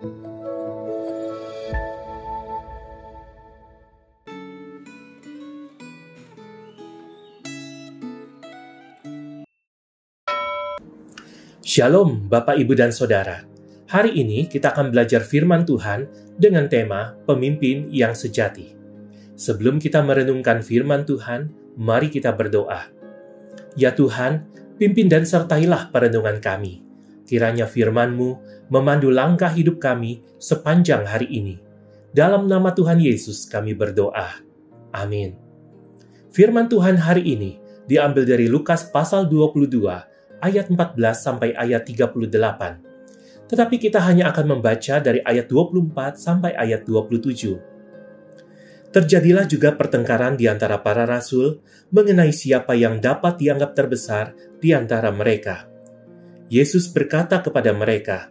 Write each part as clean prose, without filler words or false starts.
Shalom Bapak, Ibu, dan Saudara. Hari ini kita akan belajar firman Tuhan dengan tema Pemimpin yang Sejati. Sebelum kita merenungkan firman Tuhan, mari kita berdoa. Ya Tuhan, pimpin dan sertailah perenungan kami. Kiranya firman-Mu memandu langkah hidup kami sepanjang hari ini. Dalam nama Tuhan Yesus kami berdoa. Amin. Firman Tuhan hari ini diambil dari Lukas pasal 22, ayat 14 sampai ayat 38. Tetapi kita hanya akan membaca dari ayat 24 sampai ayat 27. Terjadilah juga pertengkaran di antara para rasul mengenai siapa yang dapat dianggap terbesar di antara mereka. Yesus berkata kepada mereka,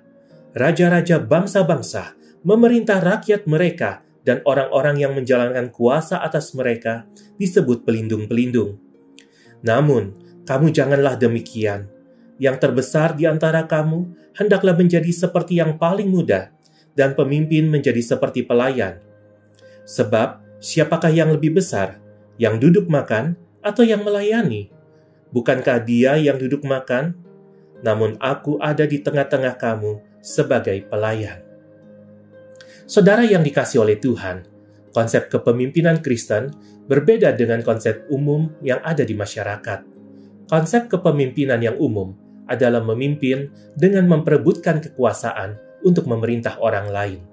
"Raja-raja bangsa-bangsa memerintah rakyat mereka, dan orang-orang yang menjalankan kuasa atas mereka disebut pelindung-pelindung. Namun, kamu janganlah demikian. Yang terbesar di antara kamu hendaklah menjadi seperti yang paling muda, dan pemimpin menjadi seperti pelayan. Sebab, siapakah yang lebih besar, yang duduk makan atau yang melayani? Bukankah dia yang duduk makan? Namun aku ada di tengah-tengah kamu sebagai pelayan." Saudara yang dikasihi oleh Tuhan, konsep kepemimpinan Kristen berbeda dengan konsep umum yang ada di masyarakat. Konsep kepemimpinan yang umum adalah memimpin dengan memperebutkan kekuasaan untuk memerintah orang lain.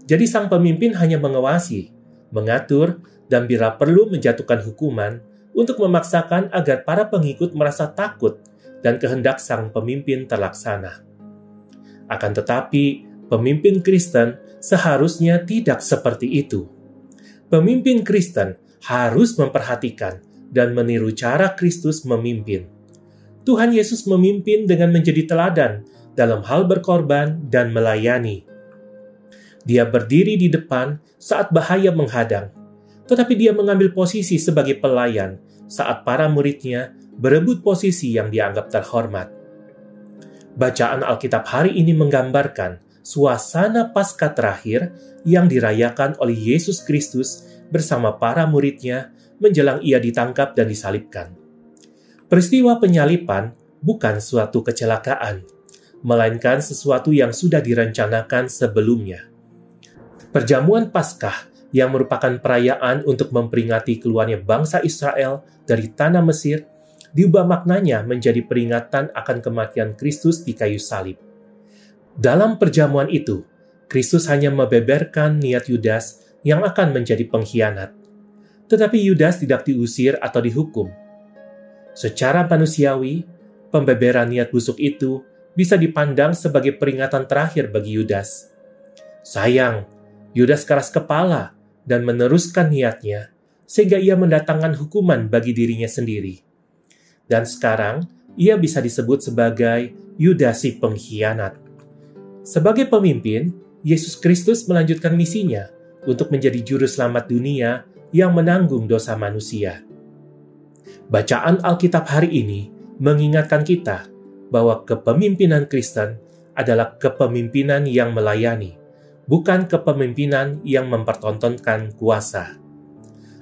Jadi sang pemimpin hanya mengawasi, mengatur, dan bila perlu menjatuhkan hukuman untuk memaksakan agar para pengikut merasa takut dan kehendak sang pemimpin terlaksana. Akan tetapi, pemimpin Kristen seharusnya tidak seperti itu. Pemimpin Kristen harus memperhatikan dan meniru cara Kristus memimpin. Tuhan Yesus memimpin dengan menjadi teladan dalam hal berkorban dan melayani. Dia berdiri di depan saat bahaya menghadang, tetapi dia mengambil posisi sebagai pelayan saat para muridnya berebut posisi yang dianggap terhormat. Bacaan Alkitab hari ini menggambarkan suasana Paskah terakhir yang dirayakan oleh Yesus Kristus bersama para muridnya menjelang ia ditangkap dan disalibkan. Peristiwa penyaliban bukan suatu kecelakaan, melainkan sesuatu yang sudah direncanakan sebelumnya. Perjamuan Paskah yang merupakan perayaan untuk memperingati keluarnya bangsa Israel dari tanah Mesir, diubah maknanya menjadi peringatan akan kematian Kristus di kayu salib. Dalam perjamuan itu, Kristus hanya membeberkan niat Yudas yang akan menjadi pengkhianat. Tetapi Yudas tidak diusir atau dihukum. Secara manusiawi, pembeberan niat busuk itu bisa dipandang sebagai peringatan terakhir bagi Yudas. Sayang, Yudas keras kepala dan meneruskan niatnya, sehingga ia mendatangkan hukuman bagi dirinya sendiri. Dan sekarang, ia bisa disebut sebagai Yudas si pengkhianat. Sebagai pemimpin, Yesus Kristus melanjutkan misinya untuk menjadi juru selamat dunia yang menanggung dosa manusia. Bacaan Alkitab hari ini mengingatkan kita bahwa kepemimpinan Kristen adalah kepemimpinan yang melayani, bukan kepemimpinan yang mempertontonkan kuasa.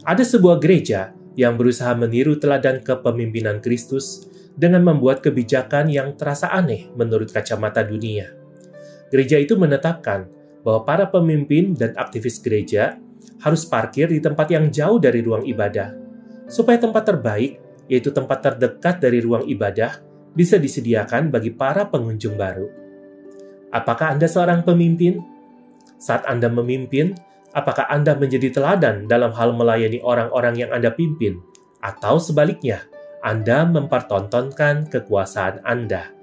Ada sebuah gereja yang berusaha meniru teladan kepemimpinan Kristus dengan membuat kebijakan yang terasa aneh menurut kacamata dunia. Gereja itu menetapkan bahwa para pemimpin dan aktivis gereja harus parkir di tempat yang jauh dari ruang ibadah, supaya tempat terbaik, yaitu tempat terdekat dari ruang ibadah, bisa disediakan bagi para pengunjung baru. Apakah Anda seorang pemimpin? Saat Anda memimpin, apakah Anda menjadi teladan dalam hal melayani orang-orang yang Anda pimpin? Atau sebaliknya, Anda mempertontonkan kekuasaan Anda,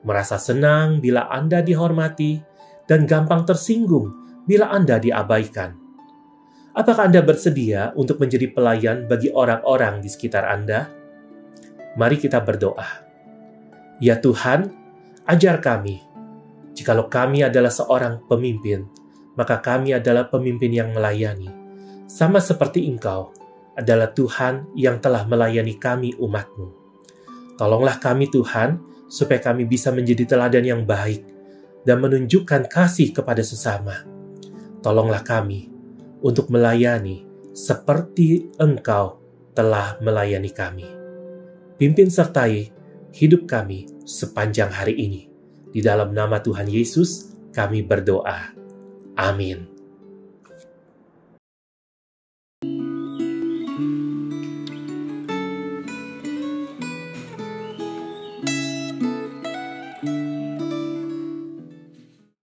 merasa senang bila Anda dihormati, dan gampang tersinggung bila Anda diabaikan? Apakah Anda bersedia untuk menjadi pelayan bagi orang-orang di sekitar Anda? Mari kita berdoa. Ya Tuhan, ajar kami. Jikalau kami adalah seorang pemimpin, maka kami adalah pemimpin yang melayani. Sama seperti Engkau adalah Tuhan yang telah melayani kami umat-Mu. Tolonglah kami Tuhan, supaya kami bisa menjadi teladan yang baik dan menunjukkan kasih kepada sesama. Tolonglah kami untuk melayani seperti Engkau telah melayani kami. Pimpin sertai hidup kami sepanjang hari ini. Di dalam nama Tuhan Yesus kami berdoa. Amin.